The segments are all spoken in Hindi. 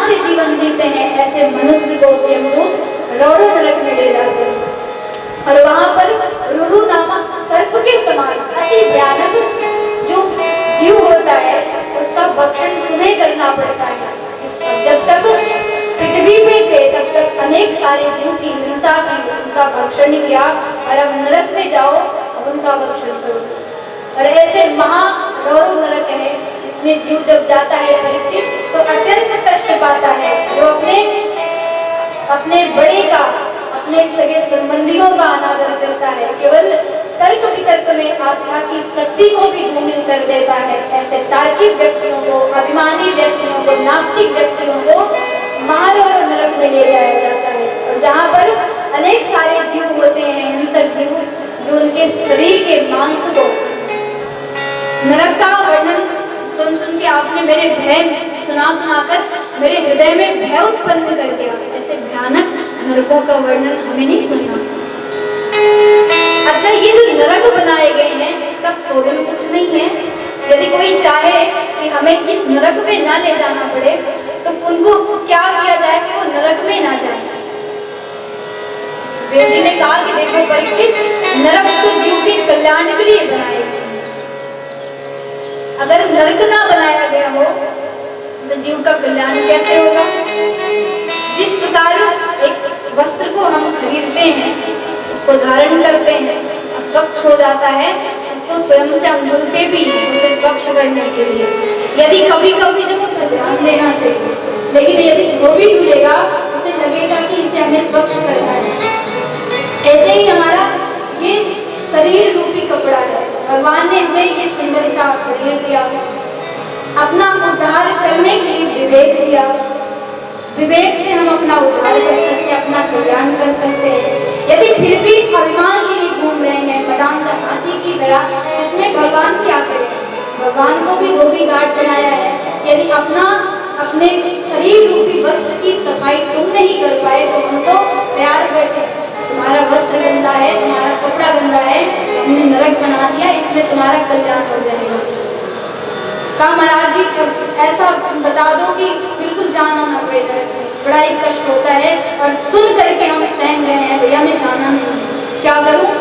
से जीवन जीते हैं ऐसे मनुष्य को यमदूत रौरव नरक में ले जाते हैं और वहां पर रुरु नामक सर्प के समान अति भयानक जो जीव होता है उसका भक्षण तुम्हें करना पड़ता है। जब तक पृथ्वी पे थे तब तक अनेक सारे जीव की हिंसा की, उनका भक्षण किया और अब नरक में जाओ अब उनका भक्षण करो। और ऐसे महारौरव नरक है, इसमें जीव जब जाता है परीक्षित तो अत्यंत कष्ट पाता है। जो अपने बड़े का, अपने सगे संबंधियों का अनादर करता है, केवल तर्क वितर्क में आस्था की शक्ति को भी धूमिल कर देता है, ऐसे तार्किक व्यक्तियों को, अभिमानी व्यक्तियों को, नास्तिक व्यक्तियों को महारौरव नरक में ले जाया जाता है। और जहाँ पर अनेक सारे जीव होते हैं, हिंसक जीव, जो उनके शरीर के मांस को, नरक का वर्णन सुन सुन के आपने मेरे भय सुनाकर मेरे हृदय में भय उत्पन्न कर दिया। ऐसे भयानक नरकों का वर्णन हमें नहीं सुनना। अच्छा, ये जो नरक बनाए गए हैं इसका शोधन कुछ नहीं है। यदि कोई चाहे कि हमें इस नरक में ना ले जाना पड़े तो उनको क्या किया जाए कि वो नरक में ना जाए। देव जी ने कहा कि देखो परीक्षित, नरक तो जीव के कल्याण के लिए बनाए गए। अगर नरक ना बनाया गया हो तो जीव का कल्याण कैसे होगा। जिस प्रकार एक वस्त्र को हम खरीदते हैं, उसको धारण करते हैं, स्वच्छ हो जाता है, उसको स्वयं से हम धुलते भी हैं उसे स्वच्छ करने के लिए। यदि कभी कभी जब उसका ध्यान देना चाहिए, लेकिन यदि वो भी धुलेगा उसे लगेगा कि इसे हमें स्वच्छ करना है। ऐसे ही हमारा ये शरीर रूपी कपड़ा है। भगवान ने हमें ये सुंदर सा शरीर दिया, अपना उद्धार करने के लिए विवेक दिया। विवेक से हम अपना उद्धार कर सकते हैं, अपना कल्याण कर सकते हैं। यदि फिर भी अभिमान लिए घूम रहे हैं मदान हाथी की तरह, इसमें भगवान क्या करें। भगवान को भी धोबी घाट बनाया है। यदि अपने शरीर रूपी वस्त्र की सफाई तुम नहीं कर पाए तो हम तो तैयार बैठे, तुम्हारा वस्त्र गंदा है, तुम्हारा कपड़ा गंदा है, हमने नरक बना दिया, इसमें तुम्हारा कल्याण हो जाएगा। कहा महाराज जी ऐसा बता दो कि बिल्कुल जाना ना पड़े नरक में, बड़ा ही कष्ट होता है और सुन करके हम सहम गए हैं, भैया मैं जाना नहीं है, क्या करूं।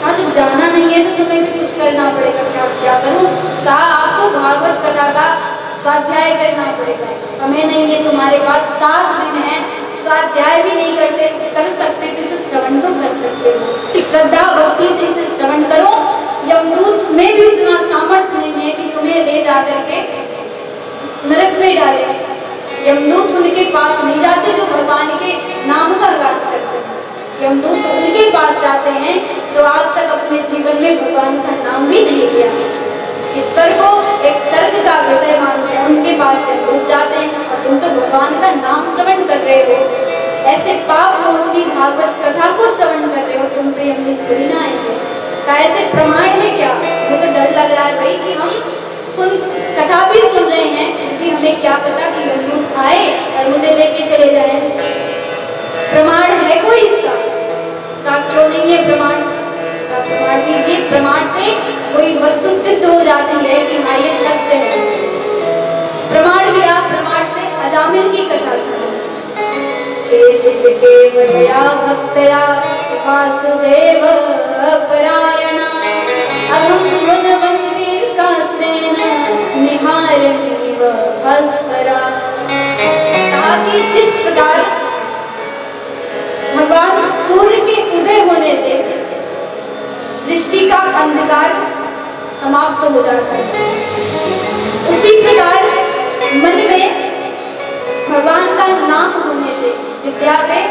हाँ, जब जाना नहीं है तो तुम्हें भी कुछ करना पड़ेगा। क्या करूं। कहा आपको भागवत कथा का स्वाध्याय करना पड़ेगा, समय नहीं है तुम्हारे पास, 7 दिन है, स्वाध्याय भी नहीं कर सकते तो इसे श्रवण तो कर सकते हो। श्रद्धा भक्ति से इसे श्रवण करो। यमदूत में भी उतना सामर्थ्य नहीं है कि तुम्हें ले जा करके नरक में डाले। यमदूत उनके पास नहीं जाते जो भगवान के नाम का गान करते हैं। यमदूत उनके पास जाते हैं जो आज तक अपने जीवन में भगवान का नाम भी नहीं लिया, ईश्वर को एक तर्क का विषय मानते हैं, उनके पास से यमदूत जाते हैं। और तुम तो भगवान का नाम श्रवण कर रहे हो, ऐसे पाप मोचनी भागवत कथा को श्रवण कर रहे हो, तुम पे यमदूत थोड़ी ना आएंगे। ऐसे प्रमाण है क्या। मुझे तो डर लग रहा है भाई कि हम कथा भी सुन रहे हैं क्योंकि हमें क्या पता कि यमदूत आए और मुझे लेके चले जाए। प्रमाण है कोई इसका। क्यों नहीं है प्रमाण। प्रमाण दीजिए। प्रमाण से कोई वस्तु सिद्ध हो जाती है कि हाँ ये सत्य है। प्रमाण दिया, प्रमाण से अजामिल की कथा सुनो। केवलया भक्तया वासुदेव परायणा अहं वनवन्तीर कास्तेन निहारतीव भास्करा। कहा कि जिस प्रकार भगवान सूर्य के उदय होने से सृष्टि का अंधकार समाप्त हो जाता है, उसी प्रकार मन में भगवान का नाम होने से, विद्या में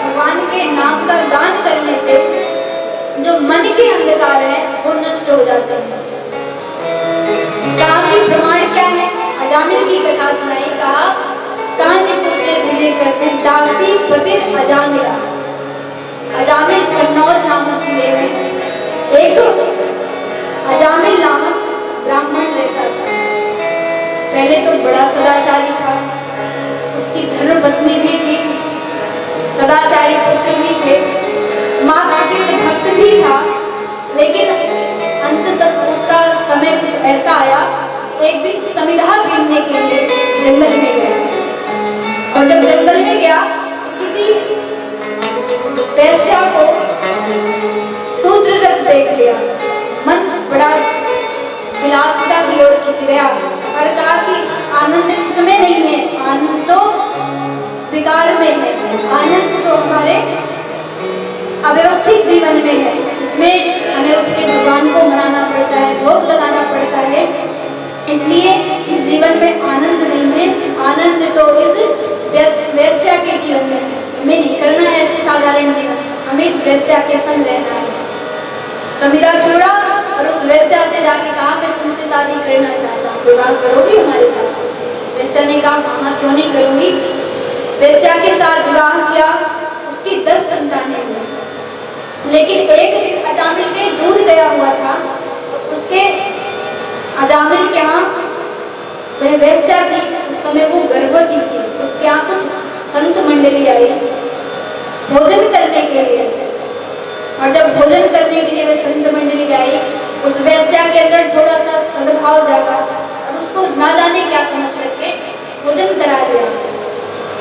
भगवान के नाम का गान करने से जो मन के अंधकार है वो नष्ट हो जाते हैं। कहा कि प्रमाण क्या है। अजामिल की कथा सुनाई। कहा कान्य पुत्र दिले प्रसिद्धासी पतिर अजामिला। अजामिल कन्नौज नामक जिले में एक अजामिल नामक ब्राह्मण रहता था। पहले तो बड़ा सदाचारी था, उसकी धर्मपत्नी भी थी, सदाचारी पुत्र भी थे, मातृ भक्त भी था। लेकिन अंत सब उसका समय कुछ ऐसा आया, एक दिन समिधा पीने के लिए जंगल में गया और जब जंगल में गया तो किसी वेश्या को शूद्ररथ देख लिया। मन बड़ा विलासिता की ओर खिंच गया और कहा कि आनंद इसमें नहीं है, आनंद तो विकार में है, आनंद तो हमारे अव्यवस्थित जीवन में है। इसमें हमें उसके भगवान को मनाना पड़ता है, भोग लगाना पड़ता है। इसलिए इस जीवन में आनंद नहीं है, आनंद तो इस वेश्या के जीवन में है। हमें नहीं करना है ऐसे साधारण जीवन, हमें इस वेश्या के संग रहना है। संविदा छोड़ा और उस वेश्या से जाके कहा मैं तुमसे शादी करना चाहता हूँ, विवाह करोगी हमारे साथ? वेश्या ने कहा हाँ क्यों नहीं करूंगी। वेश्या के साथ विवाह किया, उसकी 10 संतानें हुई। लेकिन एक दिन अजामिल के दूर गया हुआ था, उसके अजामिल के यहाँ वह वेश्या थी, उस समय वो गर्भवती थी। उसके यहाँ कुछ संत मंडली आई भोजन करने के लिए, और जब भोजन करने के लिए वे संत मंडली आई, उस वेश्या के अंदर थोड़ा सा सद्भाव जागा और उसको ना जाने क्या समझ करके भोजन करा दिया।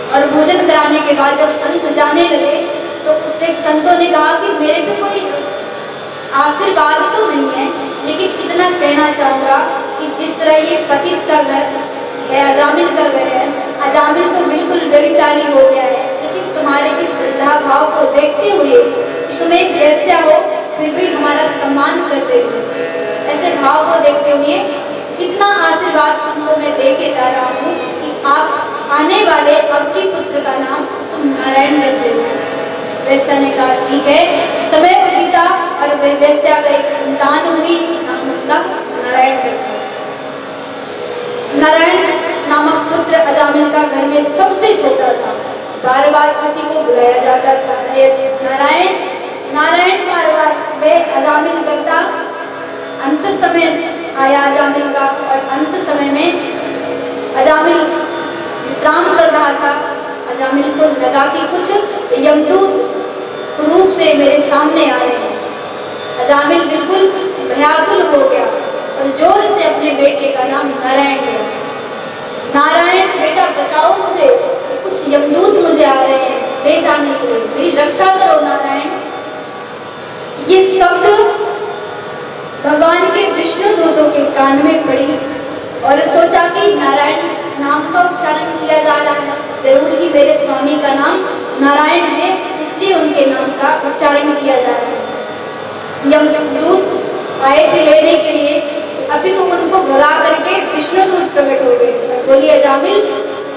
और भोजन कराने के बाद जब संत जाने लगे तो उससे संतों ने कहा कि मेरे पे कोई आशीर्वाद तो नहीं है, लेकिन इतना कहना चाहूंगा कि जिस तरह ये पतित का घर है, अजामिल का घर है, अजामिल तो बिल्कुल व्यभिचारी हो गया है, लेकिन तुम्हारे इस श्रद्धा भाव को देखते हुए इसमें एक वेश्या हो फिर भी हमारा सम्मान करते हुए, ऐसे भाव को देखते हुए कितना आशीर्वाद तुमको मैं दे के जा रहा हूँ कि आप आने वाले अब की पुत्र का नाम तुम नारायण रख देना। वेश्या ने कहा ठीक है। समय बीता और वेश्या का एक संतान हुई, नाम उसका नारायण रखा। नारायण नामक पुत्र अजामिल का घर में सबसे छोटा था। बार बार किसी को बुलाया जाता था, नारायण नारायण बार बार वे अजामिल करता। अंत समय आया अजामिल का, और अंत समय में अजामिल विश्राम कर रहा था। अजामिल को लगा कि कुछ यमदूत रूप से मेरे सामने आ रहे हैं। अजामिल बिल्कुल व्याकुल हो गया और जोर से अपने बेटे का नाम नारायण लिया। नारायण बेटा बचाओ मुझे, कुछ यमदूत मुझे आ रहे हैं ले जाने के लिए, मेरी रक्षा करो नारायण। ये शब्द भगवान के विष्णु दूतों के कान में पड़ी और सोचा कि नारायण नाम का उच्चारण किया जा रहा है, जरूर ही मेरे स्वामी का नाम नारायण है, इसलिए उनके नाम का उच्चारण किया जा रहा है। यमदूत आए थे लेने के लिए, अभी तो उनको भगा करके विष्णु दूत प्रकट हो गए। बोलिए अजामिल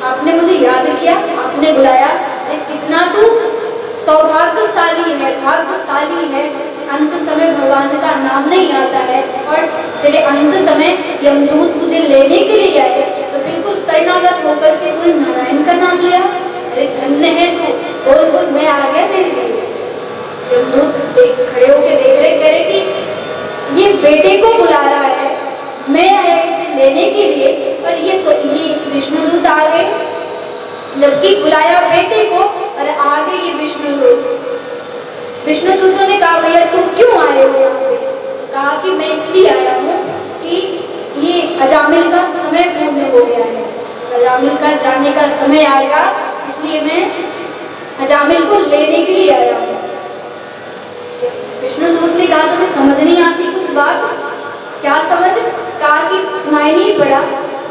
आपने मुझे याद किया, आपने बुलाया, कितना तू सौभाग्यशाली है, भाग्यशाली है। अंत समय भगवान का नाम नहीं आता है और तेरे अंत समय यमदूत तुझे लेने के लिए आए, तो बिल्कुल शरणागत होकर के तूने नारायण का नाम लिया। अरे धन्य है तू, बोल बोल मैं आ गया तेरे लिए। यमदूत खड़े होकर देख रहे, कह रहे कि ये बेटे को बुला रहा है, मैं आया इसे लेने के लिए, और ये विष्णुदूत आ गए। जबकि बुलाया बेटे को और आ गए ये विष्णुदूत। विष्णुदूतों ने कहा भैया तुम क्यों आए हो यहाँ पे? कहा कि मैं इसलिए आया हूँ कि ये अजामिल का समय पूर्ण हो गया है, अजामिल का जाने का समय आएगा, इसलिए मैं अजामिल को लेने के लिए आया हूँ। विष्णुदूत ने कहा तुम्हें समझ नहीं आती कुछ बात? क्या समझ? कहा कि सुनाई नहीं पड़ा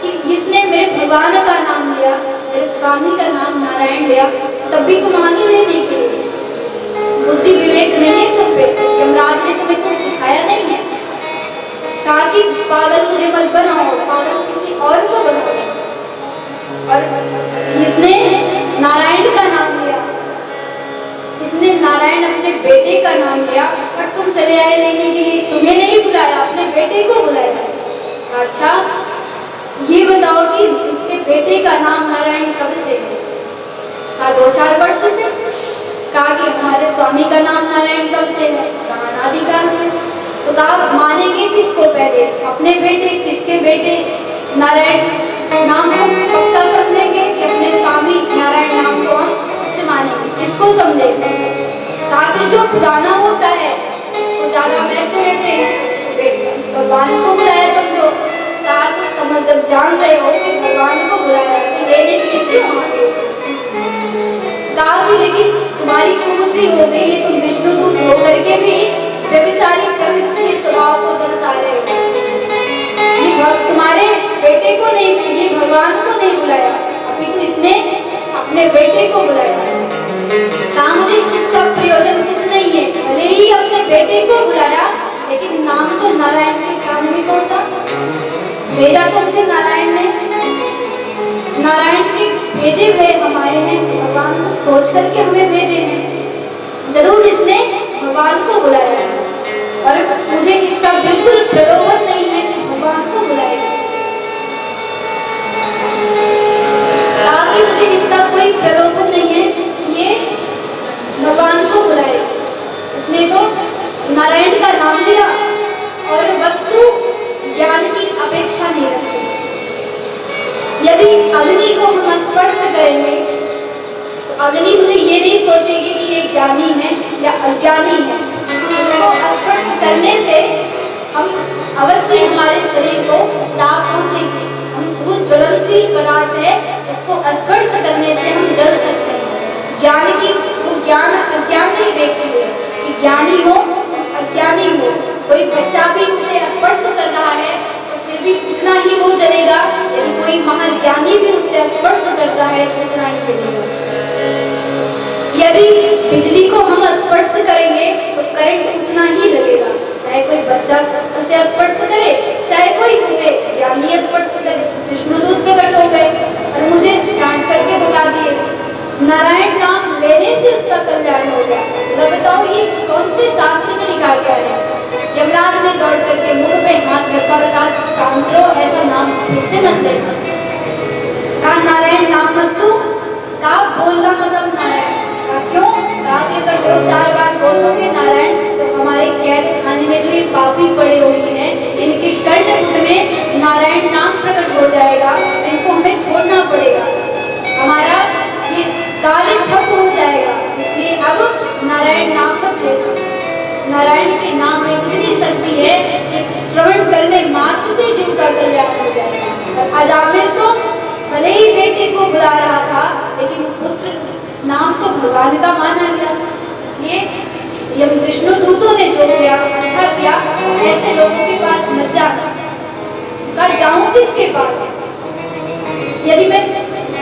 कि इसने मेरे भगवान का नाम लिया, मेरे स्वामी का नाम नारायण लिया, तब भी तुम आगे लेने के लिए। बुद्धि विवेक नहीं है तुम पे, यमराज ने तुम्हें कुछ सिखाया नहीं है। कहा कि पागल मुझे मत बनाओ, पागल किसी और को बनाओ। और इसने नारायण का नाम लिया, इसने नारायण अपने बेटे का नाम लिया, और तुम चले आए लेने के लिए, तुम्हें नहीं बुलाया, अपने बेटे को बुलाया। अच्छा ये बताओ कि इसके बेटे का नाम नारायण कब से है? कहा 2-4 वर्ष से। कहा कि हमारे स्वामी का नाम नारायण कब से है? कहा अनादिकाल से। तो कहा मानेंगे किसको पहले, अपने बेटे किसके बेटे नारायण नाम को पक्का समझेंगे कि अपने स्वामी नारायण नाम को हम उच्च मानेंगे, किसको समझेंगे? कहा कि जो पुराना होता है उसको ज्यादा महत्व देते हैं, भगवान को बुलाया समझो। कहा तो समझ जब जान रहे हो कि भगवान को बुलाया तो लेने के लिए क्यों आ गए? तुम्हारी कुबुद्धि हो गई है, तुम विष्णुदूत होकर के भी व्यभिचारी प्रवृत्ति के स्वभाव को दर्शा रहे हो। तुम्हारे बेटे को नहीं, ये भगवान को नहीं बुलाया, अपितु इसने अपने बेटे को बुलाया। कहा मुझे इसका प्रयोजन कुछ नहीं है, भले ही अपने बेटे को बुलाया, लेकिन नाम तो नारायण के कान में पहुंचा। भेजा तो मुझे नारायण ने, नारायण के भेजे हुए हम आए हैं, भगवान को सोच करके हमें भेजे हैं। जरूर इसने भगवान को बुलाया है, और मुझे इसका बिल्कुल प्रलोभन नहीं है कि भगवान को बुलाएगा। ताकि मुझे इसका कोई प्रलोभन नहीं है कि ये भगवान को बुलाएगा। इसने तो नारायण का नाम लिया और वस्तु ज्ञान की अपेक्षा नहीं रखी। यदि अग्नि को हम स्पर्श करेंगे तो अग्नि मुझे ये नहीं सोचेगी कि ये ज्ञानी है या अज्ञानी है। इसको स्पर्श करने से हम अवश्य हमारे शरीर को ताप पहुंचेगी। हम वो ज्वलनशील पदार्थ है, उसको स्पर्श करने से हम जल सकते हैं। ज्ञान की वो ज्ञान अज्ञान नहीं देखती है कि ज्ञानी हो अज्ञानी हो। कोई बच्चा भी उसे स्पर्श कर रहा है तो फिर भी उतना ही वो जलेगा, यदि कोई महाज्ञानी भी उससे स्पर्श करता है तो उतना ही जलेगा। यदि बिजली को हम स्पर्श करेंगे तो करंट उतना ही लगेगा, चाहे कोई बच्चा उसे स्पर्श करे, चाहे कोई उसे ज्ञानी स्पर्श करे। विष्णुदूत प्रकट हो गए और मुझे डांट करके भगा दिए। नारायण नाम लेने से उसका कल्याण हो गया। तो बताओ ये कौन से शास्त्र में लिखा गया है? यमराज ने दौड़ करके मुंह पे हाथ रखा और कहा शांत रहो, ऐसा नाम फिर से मत लेना। कहा नारायण नाम मत लो, कहा बोलना मतलब नारायण। कहा क्यों? कहा कि अगर 2-4 बार बोलोगे नारायण तो हमारे कैद खाने में जो ये पापी पड़े हुए हैं, इनके कर्णपुट में नारायण नाम प्रकट हो जाएगा, इनको हमें छोड़ना पड़ेगा, हमारा ये कार्य ठप हो जाएगा। इसलिए अब नारायण नाम मत लेना। नारायण के नाम में इतनी शक्ति है कि श्रवण करने मात्र से जीव का कल्याण हो जाएगा। और अजामिल तो भले ही बेटे को बुला रहा था, लेकिन पुत्र नाम तो भगवान का माना गया। इसलिए यम विष्णु दूतों ने जो किया अच्छा किया। ऐसे लोगों के पास मत जाना। कहा जाऊं किसके पास? यदि मैं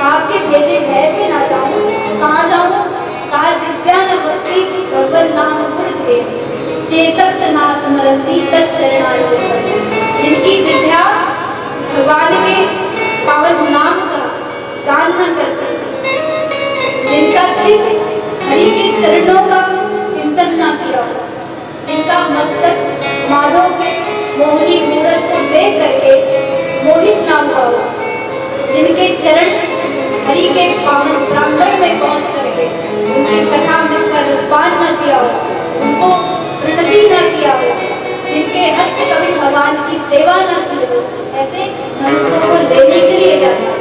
आपके भेजे भय पे ना जाऊं कहाँ जाऊं? कहा दिव्यानवती भगवन नाम गुण थे चेतस्त ना स्मरंती तच्चरणाय। जिनकी जिह्वा भगवान के पावन नाम का गान न करती, जिनका चित्त हरि के चरणों का चिंतन न किया, जिनका मस्तक माधव के मोहिनी मूरत को देख करके मोहित ना हुआ, जिनके चरण हरि के पावन प्रांगण में पहुंच करके उनकी कथा में का रसपान न किया हो, उनको प्रणति न किया हो, जिनके हस्त कभी भगवान की सेवा न की हो, ऐसे मनुष्यों को लेने के लिए जाता है।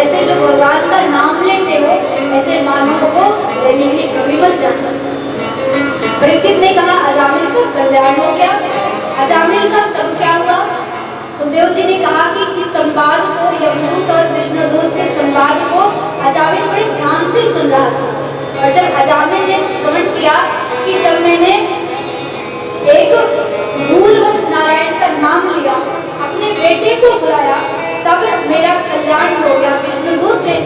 ऐसे जो भगवान का नाम लेते हो, ऐसे मानवों को लेने के लिए कभी मत जाना। परीक्षित ने कहा अजामिल का कल्याण हो गया। अजामिल का तब क्या हुआ? सुखदेव जी ने कहा कि इस संवाद को, यमदूत और विष्णुदूत के संवाद को अजामिल बड़े ध्यान से सुन रहा था। और जब अजामिल ने श्रवण किया कि जब मैंने एक भूलवश नारायण का नाम लिया, अपने बेटे को बुलाया, तब मेरा कल्याण हो गया। विष्णुदूत ने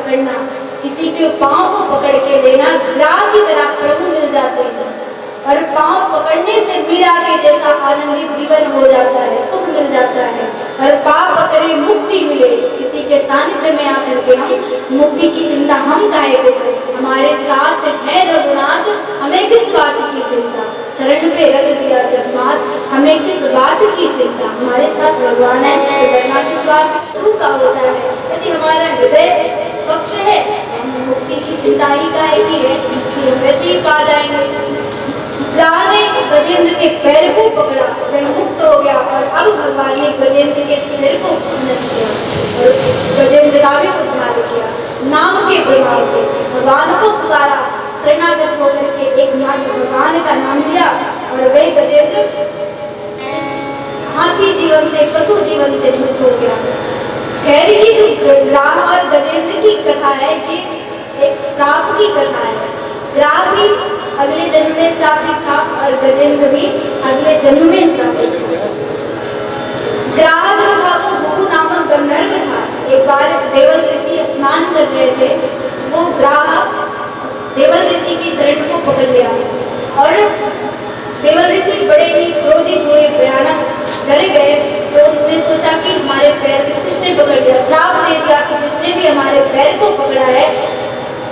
पकड़ना, किसी के पाँव को पकड़ के लेना, ग्राह की तरह प्रभु मिल जाते हैं और पाँव पकड़ने से मीरा के जैसा आनंदित जीवन हो जाता है, सुख मिल जाता है और पाप पकड़े मुक्ति मिले। किसी के सानिध्य में आकर के हम मुक्ति की चिंता हम काहे को करें? हमारे साथ है रघुनाथ, हमें किस बात की चिंता? चरण पे रख दिया जब मात, हमें किस बात की चिंता? हमारे साथ भगवान है तो डरना किस बात का होता है? यदि हमारा हृदय स्वच्छ है, हम मुक्ति की चिंता ही काहे की है कि वैसे ही पा जाएंगे। ग्राह ने गजेंद्र के पैर को पकड़ा, वह मुक्त हो गया और अब भगवान ने गजेंद्र के सिर को उन्नत किया और गजेंद्र का भी उद्धार किया। नाम के प्रभाव से भगवान को पुकारा, शरणागत होकर के एक नाम भगवान का नाम लिया और वह गजेंद्र हाथी जीवन से, कटु जीवन से मुक्त हो गया। खैर ये जो ग्राह और गजेंद्र की कथा है, ये एक श्राप की कथा है। ग्राह भी अगले जन्म में श्रापित था और गजेंद्र भी अगले जन्म में श्रापित था। ग्राह जो था वो बहु नामक गंधर्व था। एक बार देवल ऋषि स्नान कर रहे थे, वो ग्राह देवल ऋषि के चरण को पकड़ लिया और देवल ऋषि बड़े ही क्रोधित हुए, भयानक डर गए। तो उन्होंने सोचा कि हमारे पैर को किसने पकड़ लिया, श्राप दे दिया कि जिसने भी हमारे पैर को पकड़ा है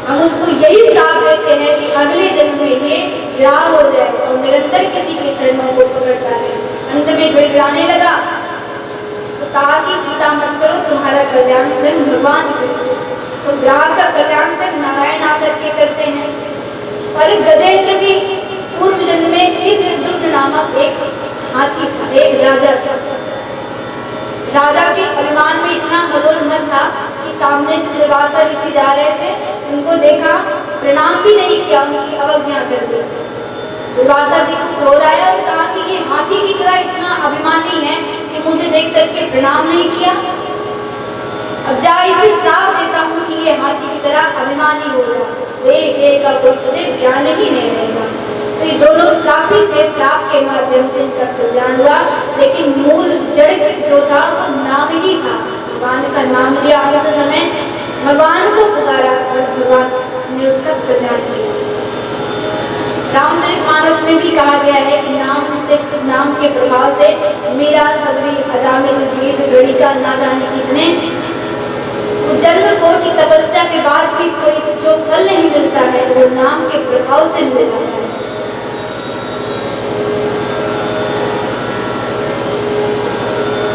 हम उसको यही श्राप देते हैं कि अगले जन्म में ये ग्राह हो जाए और निरंतर किसी के चरणों को पकड़ता है। अंत में गिड़गिड़ाने लगा तो कहा कि चिंता मत करो, तुम्हारा कल्याण स्वयं भगवान करेंगे। तो ग्राह का कल्याण स्वयं नारायण आकर के करते हैं। और गजेंद्र भी पूर्व जन्म में इंद्रदुम्न नामक एक हाथी था, एक राजा था। राजा के अभिमान में इतना मदोन्मत्त था कि सामने से दुर्वासा ऋषि जा रहे थे, उनको देखा, प्रणाम भी नहीं किया, उनकी अवज्ञा कर दी। दुर्वासा जी को क्रोध आया और कहा कि ये हाथी की तरह इतना अभिमानी है कि मुझे देख करके प्रणाम नहीं किया। अब जा इसे श्राप देता हूँ कि ये हाथी की तरह अभिमानी हो जाए, का कोई तुझे ज्ञान ही नहीं रहेगा। तो ये दोनों श्रापित थे, श्राप के माध्यम से इनका कल्याण हुआ, लेकिन मूल जड़ जो था वो नाम ही था। भगवान का नाम लिया, अंत समय भगवान को पुकारा और भगवान ने उसका कल्याण किया। रामचरितमानस में भी कहा गया है कि नाम के प्रभाव से मीरा, सबरी, अजामिल, वीर, गणिका ना जाने कितने जन्म कोटि तपस्या के बाद भी कोई जो फल नहीं मिलता है वो नाम के प्रभाव से मिल जाता है।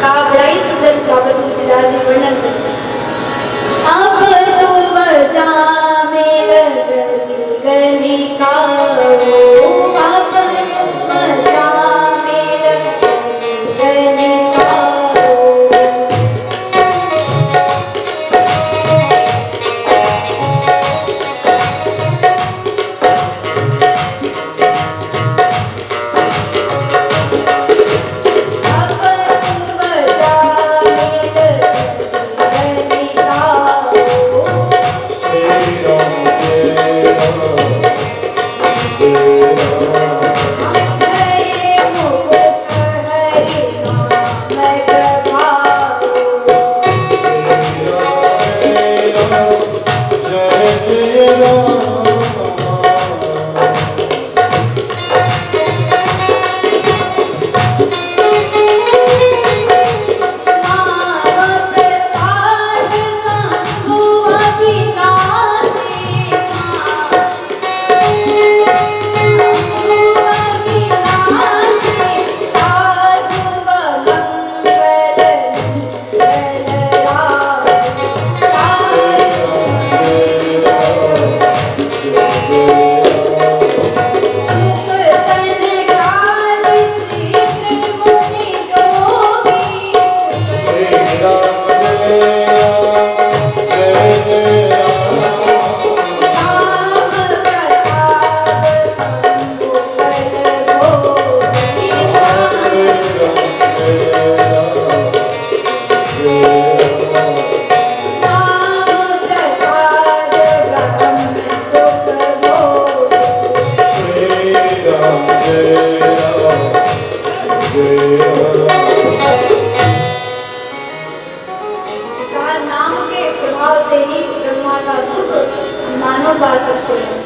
का बड़ा ही सुंदर बाबा तुलसीदास जी वर्णन करते हैं। अब तो बजा मेरा गणिका, अब तो बजा मेरा गणिका। आत्मा का सुख मानव पा सकते हैं।